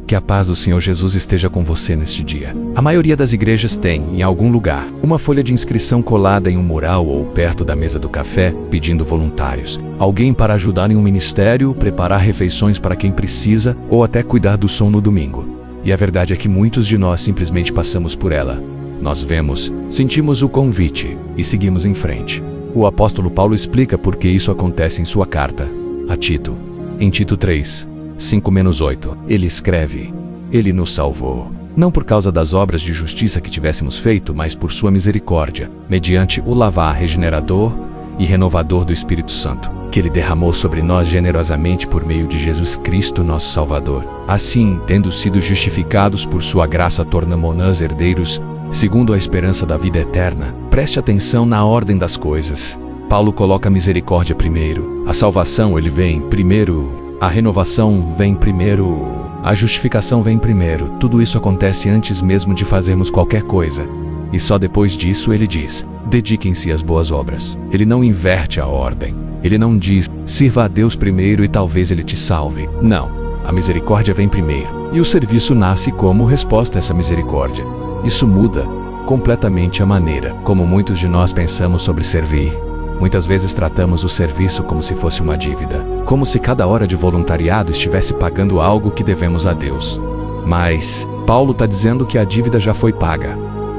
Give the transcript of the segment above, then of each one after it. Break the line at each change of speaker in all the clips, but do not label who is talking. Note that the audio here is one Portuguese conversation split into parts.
Que a paz do Senhor Jesus esteja com você neste dia. A maioria das igrejas tem, em algum lugar, uma folha de inscrição colada em um mural ou perto da mesa do café, pedindo voluntários. Alguém para ajudar em um ministério, preparar refeições para quem precisa ou até cuidar do som no domingo. E a verdade é que muitos de nós simplesmente passamos por ela. Nós vemos, sentimos o convite e seguimos em frente. O apóstolo Paulo explica por que isso acontece em sua carta a Tito. Em Tito 3, 5-8, ele escreve: Ele nos salvou, não por causa das obras de justiça que tivéssemos feito, mas por sua misericórdia, mediante o lavar regenerador e renovador do Espírito Santo, que ele derramou sobre nós generosamente por meio de Jesus Cristo, nosso Salvador. Assim, tendo sido justificados por sua graça, tornamo-nos herdeiros, segundo a esperança da vida eterna. Preste atenção na ordem das coisas. Paulo coloca a misericórdia primeiro, a salvação ele vem primeiro, a renovação vem primeiro, a justificação vem primeiro. Tudo isso acontece antes mesmo de fazermos qualquer coisa. E só depois disso ele diz: dediquem-se às boas obras. Ele não inverte a ordem. Ele não diz: sirva a Deus primeiro e talvez ele te salve. Não, a misericórdia vem primeiro. E o serviço nasce como resposta a essa misericórdia. Isso muda completamente a maneira como muitos de nós pensamos sobre servir. Muitas vezes tratamos o serviço como se fosse uma dívida, como se cada hora de voluntariado estivesse pagando algo que devemos a Deus. Mas Paulo está dizendo que a dívida já foi paga,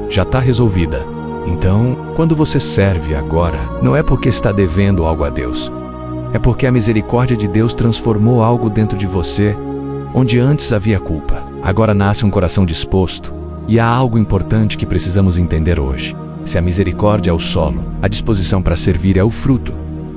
já está resolvida. Então, quando você serve agora, não é porque está devendo algo a Deus. É porque a misericórdia de Deus transformou algo dentro de você, onde antes havia culpa. Agora nasce um coração disposto. E há algo importante que precisamos entender hoje. Se a misericórdia é o solo, a disposição para servir é o fruto.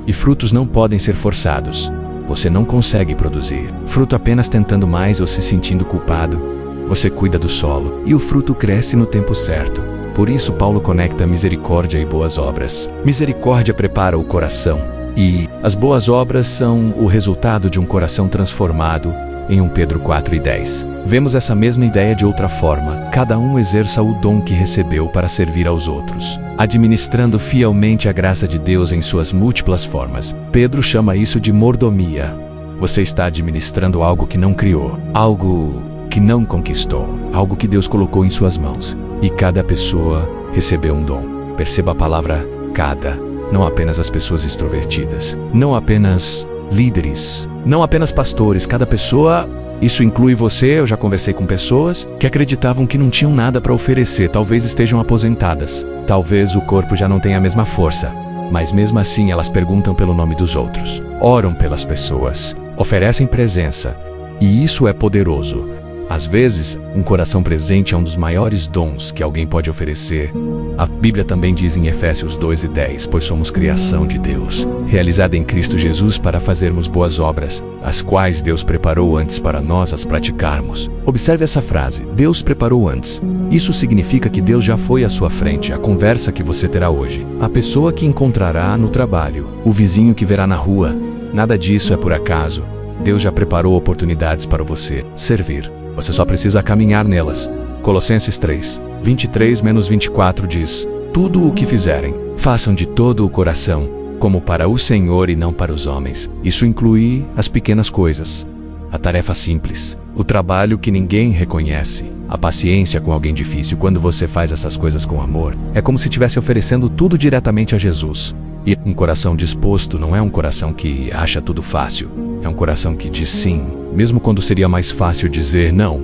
E frutos não podem ser forçados. Você não consegue produzir fruto apenas tentando mais ou se sentindo culpado. Você cuida do solo e o fruto cresce no tempo certo. Por isso Paulo conecta misericórdia e boas obras. Misericórdia prepara o coração e as boas obras são o resultado de um coração transformado. Em 1 Pedro 4:10, vemos essa mesma ideia de outra forma. Cada um exerça o dom que recebeu para servir aos outros, administrando fielmente a graça de Deus em suas múltiplas formas. Pedro chama isso de mordomia. Você está administrando algo que não criou, algo que não conquistou, algo que Deus colocou em suas mãos. E cada pessoa recebeu um dom. Perceba a palavra cada. Não apenas as pessoas extrovertidas, não apenas líderes, não apenas pastores. Cada pessoa, isso inclui você. Eu já conversei com pessoas que acreditavam que não tinham nada para oferecer, talvez estejam aposentadas, talvez o corpo já não tenha a mesma força, mas mesmo assim elas perguntam pelo nome dos outros, oram pelas pessoas, oferecem presença, e isso é poderoso. Às vezes, um coração presente é um dos maiores dons que alguém pode oferecer. A Bíblia também diz em Efésios 2:10, pois somos criação de Deus, realizada em Cristo Jesus para fazermos boas obras, as quais Deus preparou antes para nós as praticarmos. Observe essa frase, Deus preparou antes. Isso significa que Deus já foi à sua frente, a conversa que você terá hoje, a pessoa que encontrará no trabalho, o vizinho que verá na rua. Nada disso é por acaso. Deus já preparou oportunidades para você servir. Você só precisa caminhar nelas. Colossenses 3:23-24 diz: tudo o que fizerem, façam de todo o coração, como para o Senhor e não para os homens. Isso inclui as pequenas coisas, a tarefa simples, o trabalho que ninguém reconhece, a paciência com alguém difícil. Quando você faz essas coisas com amor, é como se estivesse oferecendo tudo diretamente a Jesus. E um coração disposto não é um coração que acha tudo fácil. É um coração que diz sim, mesmo quando seria mais fácil dizer não.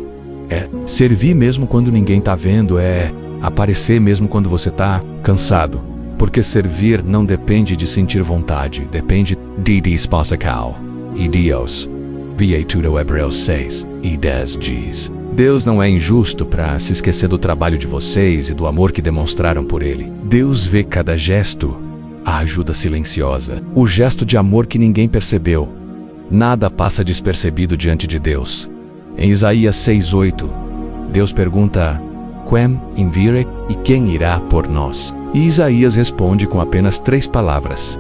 É servir mesmo quando ninguém está vendo, é aparecer mesmo quando você está cansado. Porque servir não depende de sentir vontade, depende de disposição. E Deus, via tudo Hebreus 6:10 diz: Deus não é injusto para se esquecer do trabalho de vocês e do amor que demonstraram por Ele. Deus vê cada gesto, a ajuda silenciosa, o gesto de amor que ninguém percebeu. Nada passa despercebido diante de Deus. Em Isaías 6:8, Deus pergunta: Quem enviarei? E quem irá por nós? E Isaías responde com apenas 3 palavras: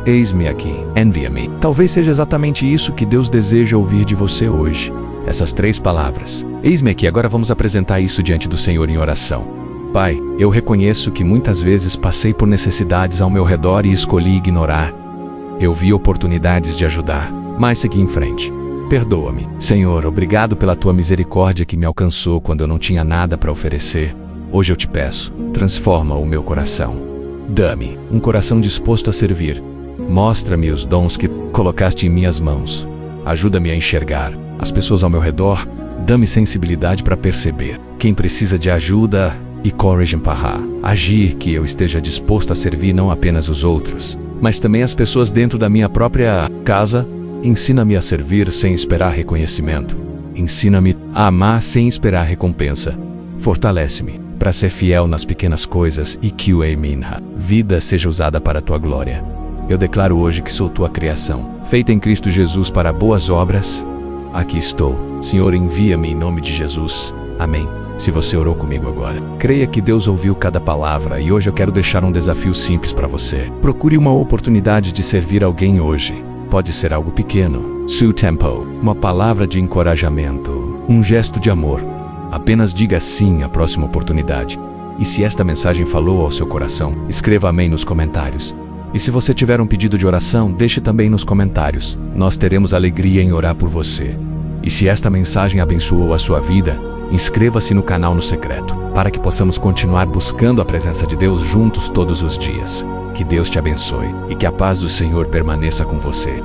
Eis-me aqui, envia-me. Talvez seja exatamente isso que Deus deseja ouvir de você hoje. Essas 3 palavras. Eis-me aqui. Agora vamos apresentar isso diante do Senhor em oração. Pai, eu reconheço que muitas vezes passei por necessidades ao meu redor e escolhi ignorar. Eu vi oportunidades de ajudar, mas segui em frente. Perdoa-me. Senhor, obrigado pela tua misericórdia que me alcançou quando eu não tinha nada para oferecer. Hoje eu te peço, transforma o meu coração. Dá-me um coração disposto a servir. Mostra-me os dons que colocaste em minhas mãos. Ajuda-me a enxergar as pessoas ao meu redor. Dá-me sensibilidade para perceber quem precisa de ajuda e coragem para agir, que eu esteja disposto a servir não apenas os outros, mas também as pessoas dentro da minha própria casa. Ensina-me a servir sem esperar reconhecimento. Ensina-me a amar sem esperar recompensa. Fortalece-me para ser fiel nas pequenas coisas e que a minha vida seja usada para a tua glória. Eu declaro hoje que sou tua criação, feita em Cristo Jesus para boas obras. Aqui estou. Senhor, envia-me em nome de Jesus. Amém. Se você orou comigo agora, creia que Deus ouviu cada palavra e hoje eu quero deixar um desafio simples para você. Procure uma oportunidade de servir alguém hoje. Pode ser algo pequeno, seu tempo, uma palavra de encorajamento, um gesto de amor. Apenas diga sim à próxima oportunidade. E se esta mensagem falou ao seu coração, escreva amém nos comentários. E se você tiver um pedido de oração, deixe também nos comentários. Nós teremos alegria em orar por você. E se esta mensagem abençoou a sua vida, inscreva-se no canal no secreto, para que possamos continuar buscando a presença de Deus juntos todos os dias. Que Deus te abençoe e que a paz do Senhor permaneça com você.